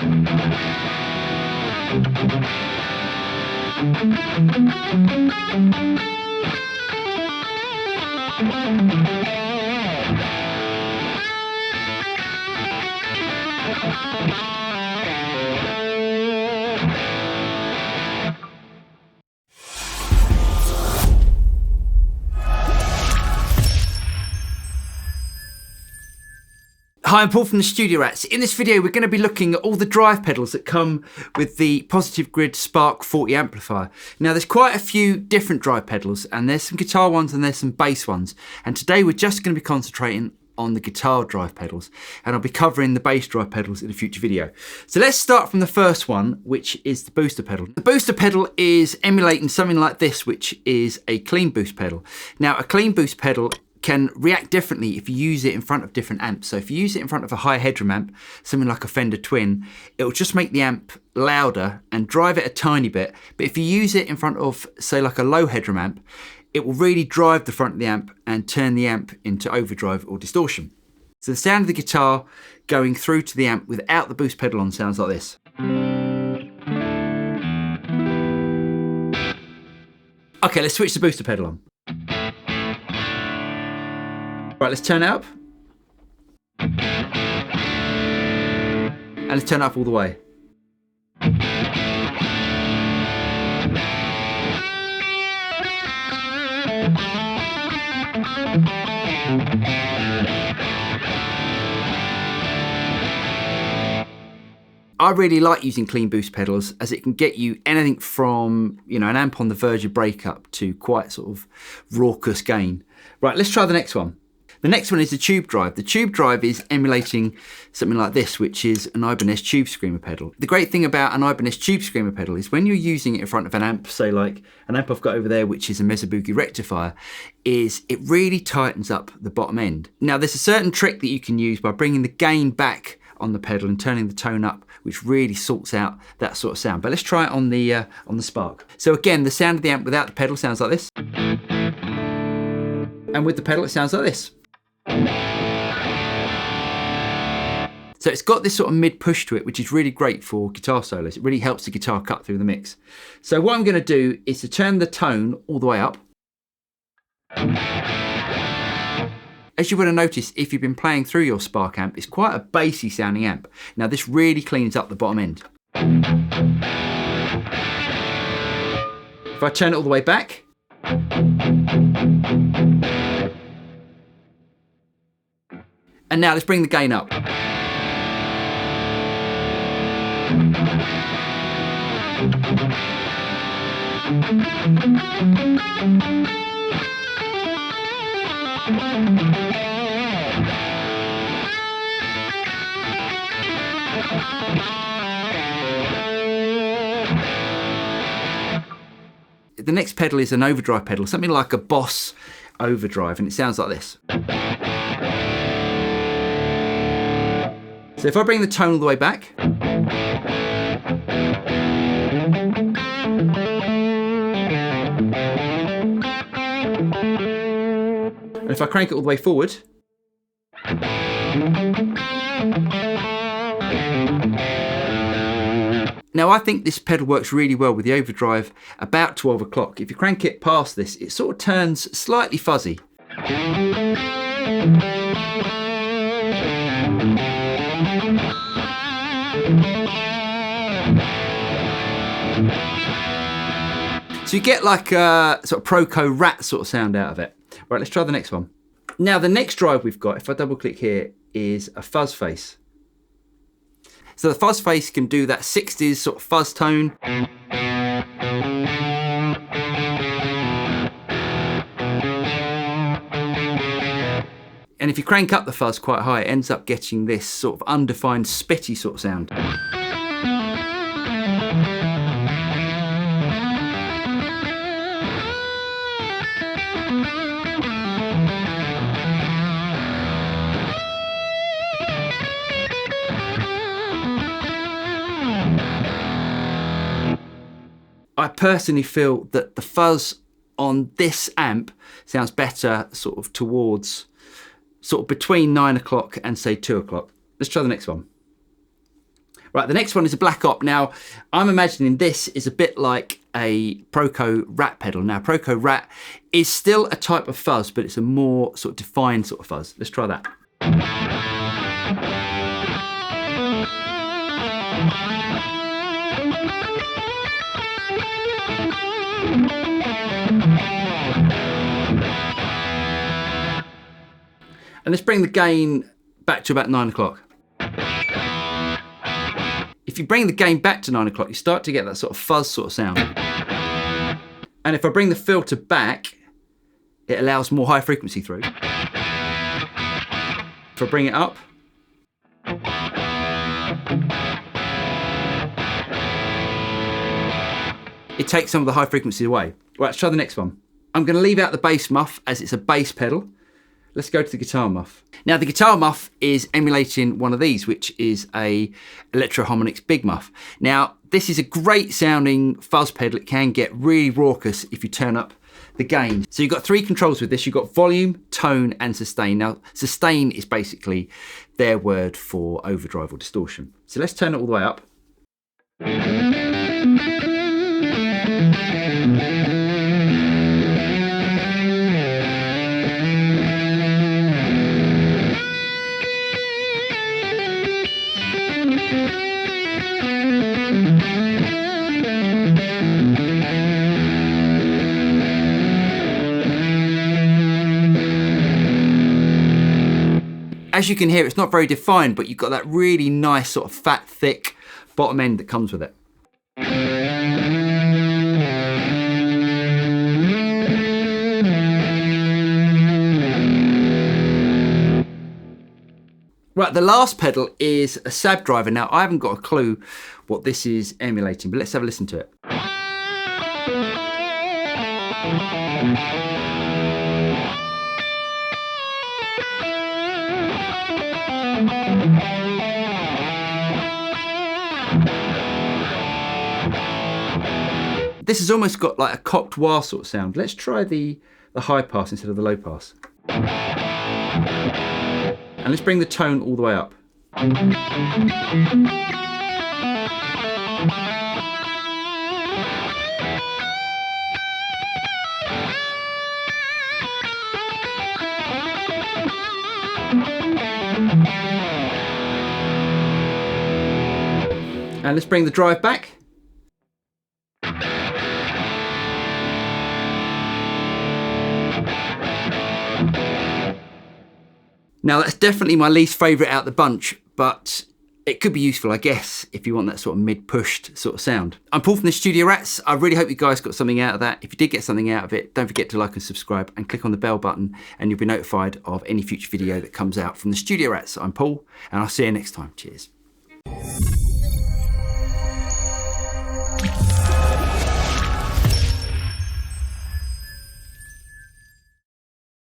Hi, I'm Paul from the Studio Rats. In this video, we're going to be looking at all the drive pedals that come with the Positive Grid Spark 40 amplifier. Now, there's quite a few different drive pedals, and there's some guitar ones and there's some bass ones. And today we're just going to be concentrating on the guitar drive pedals, and I'll be covering the bass drive pedals in a future video. So let's start from the first one, which is the booster pedal. The booster pedal is emulating something like this, which is a clean boost pedal. Now, a clean boost pedal can react differently if you use it in front of different amps. So if you use it in front of a high headroom amp, something like a Fender Twin, it will just make the amp louder and drive it a tiny bit. But if you use it in front of, say, like a low headroom amp, it will really drive the front of the amp and turn the amp into overdrive or distortion. So the sound of the guitar going through to the amp without the boost pedal on sounds like this. Okay, let's switch the booster pedal on. Right, let's turn it up. And let's turn it up all the way. I really like using clean boost pedals, as it can get you anything from, an amp on the verge of breakup to quite sort of raucous gain. Right, let's try the next one. The next one is the tube drive. The tube drive is emulating something like this, which is an Ibanez tube screamer pedal. The great thing about an Ibanez tube screamer pedal is when you're using it in front of an amp, say like an amp I've got over there, which is a Mezzo-Boogie rectifier, is it really tightens up the bottom end. Now, there's a certain trick that you can use by bringing the gain back on the pedal and turning the tone up, which really sorts out that sort of sound. But let's try it on the Spark. So again, the sound of the amp without the pedal sounds like this. And with the pedal, it sounds like this. So it's got this sort of mid push to it, which is really great for guitar solos. It really helps the guitar cut through the mix. So what I'm going to do is to turn the tone all the way up. As you would have noticed, if you've been playing through your Spark amp, it's quite a bassy sounding amp. Now this really cleans up the bottom end. If I turn it all the way back, and now let's bring the gain up. The next pedal is an overdrive pedal, something like a Boss Overdrive, and it sounds like this. So if I bring the tone all the way back, and if I crank it all the way forward, now I think this pedal works really well with the overdrive about 12 o'clock. If you crank it past this, it sort of turns slightly fuzzy. So you get like a sort of Proco rat sort of sound out of it. Right, let's try the next one. Now the next drive we've got, if I double click here, is a fuzz face. So the fuzz face can do that 60s sort of fuzz tone. And if you crank up the fuzz quite high, it ends up getting this sort of undefined spitty sort of sound. I personally feel that the fuzz on this amp sounds better sort of towards, sort of between 9 o'clock and say 2 o'clock. Let's try the next one. Right, the next one is a Black Op. Now, I'm imagining this is a bit like a Proco Rat pedal. Now, Proco Rat is still a type of fuzz, but it's a more sort of defined sort of fuzz. Let's try that. And let's bring the gain back to about 9 o'clock. If you bring the gain back to 9 o'clock, you start to get that sort of fuzz sort of sound. And if I bring the filter back, it allows more high frequency through. If I bring it up, it takes some of the high frequency away. Right, let's try the next one. I'm going to leave out the bass muff as it's a bass pedal. Let's go to the guitar muff. Now the guitar muff is emulating one of these, which is a Electro-Harmonix Big Muff. Now this is a great sounding fuzz pedal. It can get really raucous if you turn up the gain. So you've got 3 controls with this. You've got volume, tone, and sustain. Now sustain is basically their word for overdrive or distortion. So let's turn it all the way up. As you can hear, it's not very defined, but you've got that really nice sort of fat, thick bottom end that comes with it. Right, the last pedal is a Sab driver. Now, I haven't got a clue what this is emulating, but let's have a listen to it. This has almost got like a cocked wah sort of sound. Let's try the high pass instead of the low pass. And let's bring the tone all the way up. And let's bring the drive back. Now that's definitely my least favourite out of the bunch, but it could be useful, I guess, if you want that sort of mid-pushed sort of sound. I'm Paul from the Studio Rats. I really hope you guys got something out of that. If you did get something out of it, don't forget to like and subscribe and click on the bell button and you'll be notified of any future video that comes out from the Studio Rats. I'm Paul and I'll see you next time. Cheers.